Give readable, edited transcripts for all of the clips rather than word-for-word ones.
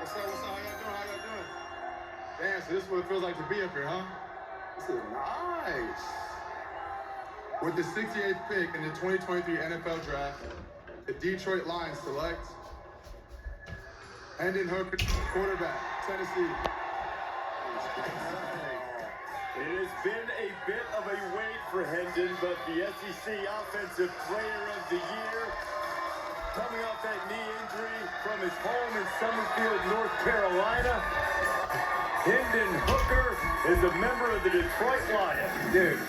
What's up? How y'all doing? Damn, so this is what it feels like to be up here, huh? This is nice. With the 68th pick in the 2023 NFL Draft, the Detroit Lions select Hendon Hooker, quarterback, Tennessee. It has been a bit of a wait for Hendon, but the SEC Offensive Player of the Year, coming off that knee injury from his home in Summerfield, North Carolina, Hendon Hooker is a member of the Detroit Lions. Dude,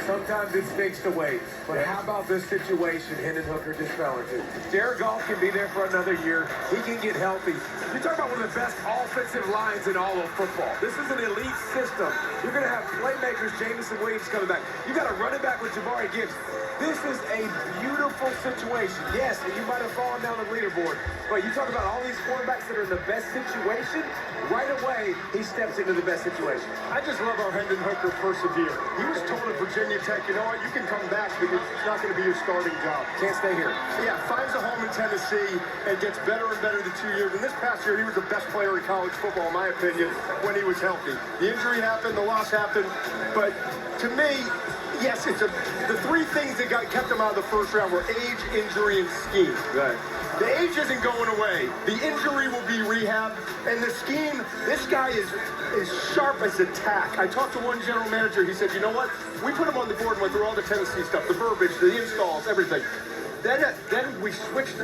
sometimes it stinks to wait, but how about this situation Hendon Hooker just fell into? Jared Goff can be there for another year. He can get healthy. You're talking about one of the best offensive lines in all of football. This is an elite system. You're going to have playmakers, Jameson Williams coming back. You got a running back with Jabari Gibbs. This is a beautiful situation. Yes, and you might have fallen down the leaderboard, but you talk about all these quarterbacks that are in the best situation, right away, he steps into the best situation. I just love how Hendon Hooker persevered. He was told at Virginia Tech, you know what, you can come back because it's not going to be your starting job. Can't stay here. Yeah, finds a home in Tennessee and gets better and better the 2 years. And this past year, he was the best player in college football, in my opinion, when he was healthy. The injury happened, the loss happened, but to me, yes, the three things that kept him out of the first round were age, injury, and scheme. Right. The age isn't going away. The injury will be rehab. And the scheme, this guy is sharp as a tack. I talked to one general manager. He said, you know what? We put him on the board and went through all the Tennessee stuff, the verbiage, the installs, everything. Then we flipped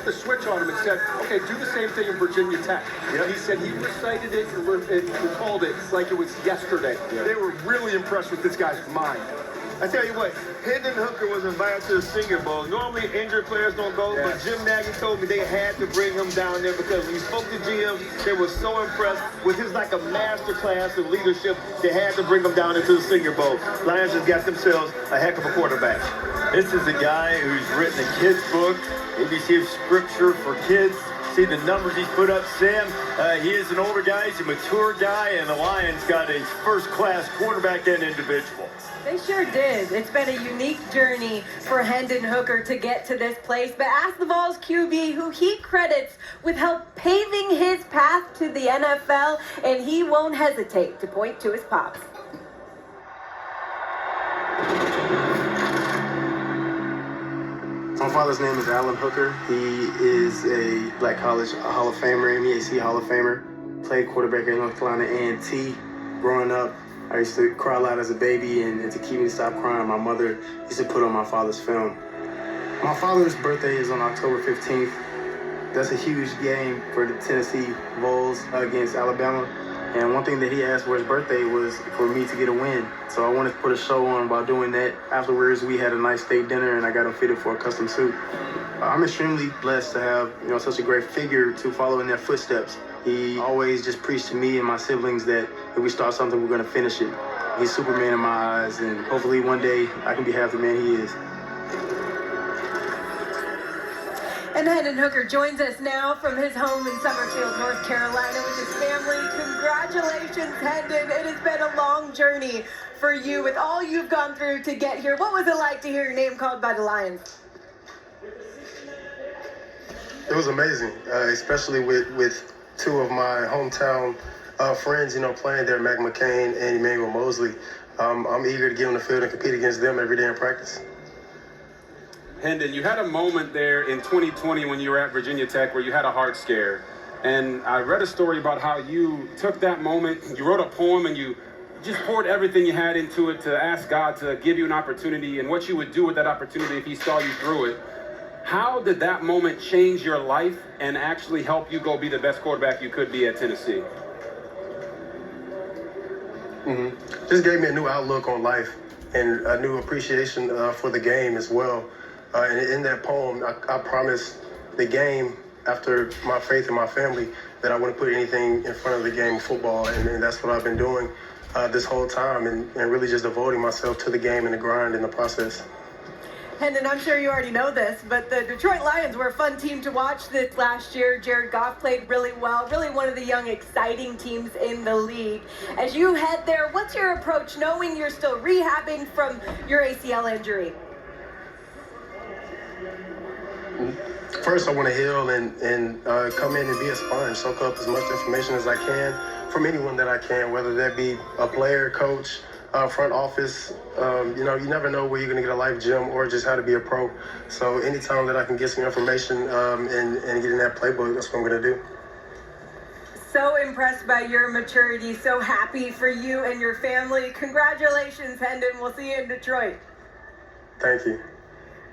the switch on him and said, okay, do the same thing in Virginia Tech. Yep. He said he recited it and recalled it like it was yesterday. Yep. They were really impressed with this guy's mind. I tell you what, Hendon Hooker was invited to the Senior Bowl. Normally, injured players don't go, but Jim Nagy told me they had to bring him down there because when he spoke to GM, they were so impressed with his like a master class of leadership. They had to bring him down into the Senior Bowl. Lions just got themselves a heck of a quarterback. This is a guy who's written a kid's book, ABC scripture for kids. See the numbers he's put up, Sam. He is an older guy, he's a mature guy, and the Lions got a first-class quarterback and individual. They sure did. It's been a unique journey for Hendon Hooker to get to this place. But ask the Vols QB, who he credits with help paving his path to the NFL, and he won't hesitate to point to his pops. My father's name is Alan Hooker. He is a Black College Hall of Famer, MEAC Hall of Famer. Played quarterback at North Carolina A&T. Growing up, I used to cry a lot as a baby, and to keep me to stop crying, my mother used to put on my father's film. My father's birthday is on October 15th. That's a huge game for the Tennessee Vols against Alabama. And one thing that he asked for his birthday was for me to get a win. So I wanted to put a show on by doing that. Afterwards, we had a nice steak dinner, and I got him fitted for a custom suit. I'm extremely blessed to have, such a great figure to follow in their footsteps. He always just preached to me and my siblings that if we start something, we're going to finish it. He's Superman in my eyes, and hopefully one day I can be half the man he is. And Hendon Hooker joins us now from his home in Summerfield, North Carolina with his family. Congratulations, Hendon. It has been a long journey for you with all you've gone through to get here. What was it like to hear your name called by the Lions? It was amazing, especially with two of my hometown friends, playing there, Mac McCain and Emmanuel Mosley. I'm eager to get on the field and compete against them every day in practice. Hendon, you had a moment there in 2020 when you were at Virginia Tech where you had a heart scare. And I read a story about how you took that moment, you wrote a poem, and you just poured everything you had into it to ask God to give you an opportunity and what you would do with that opportunity if he saw you through it. How did that moment change your life and actually help you go be the best quarterback you could be at Tennessee? Just gave me a new outlook on life and a new appreciation for the game as well. And in that poem, I promised the game, after my faith in my family, that I wouldn't put anything in front of the game of football. And that's what I've been doing this whole time, and really just devoting myself to the game and the grind in the process. Hendon, I'm sure you already know this, but the Detroit Lions were a fun team to watch this last year. Jared Goff played really well, really one of the young, exciting teams in the league. As you head there, what's your approach knowing you're still rehabbing from your ACL injury? First, I want to heal and come in and be a sponge, soak up as much information as I can from anyone that I can, whether that be a player, coach, front office. You know, you never know where you're going to get a life gym or just how to be a pro. So anytime that I can get some information and get in that playbook, that's what I'm going to do. So impressed by your maturity, so happy for you and your family. Congratulations, Hendon. We'll see you in Detroit. Thank you.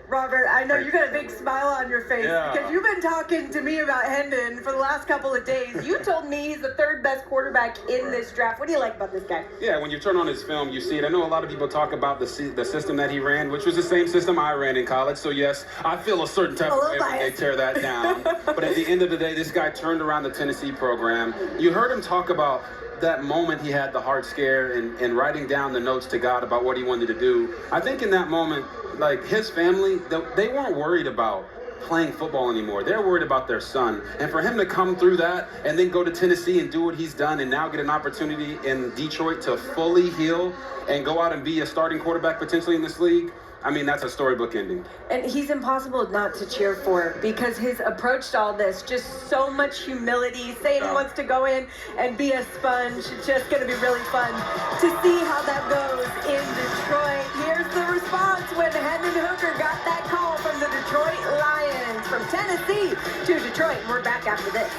Robert, I know you got a big smile on your face because you've been talking to me about Hendon for the last couple of days. You told me he's the third best quarterback in this draft. What do you like about this guy? Yeah, when you turn on his film, you see it. I know a lot of people talk about the system that he ran, which was the same system I ran in college. So, yes, I feel a certain type of way when they tear that down. But at the end of the day, this guy turned around the Tennessee program. You heard him talk about that moment he had the heart scare and writing down the notes to God about what he wanted to do. I think in that moment, like his family, they weren't worried about playing football anymore. They're worried about their son. And for him to come through that and then go to Tennessee and do what he's done and now get an opportunity in Detroit to fully heal and go out and be a starting quarterback potentially in this league, I mean, that's a storybook ending. And he's impossible not to cheer for because his approach to all this, just so much humility, saying he wants to go in and be a sponge. It's just going to be really fun to see how that goes in Detroit. Here's the response when Hendon Hooker got that call from the Detroit Lions. From Tennessee to Detroit. We're back after this.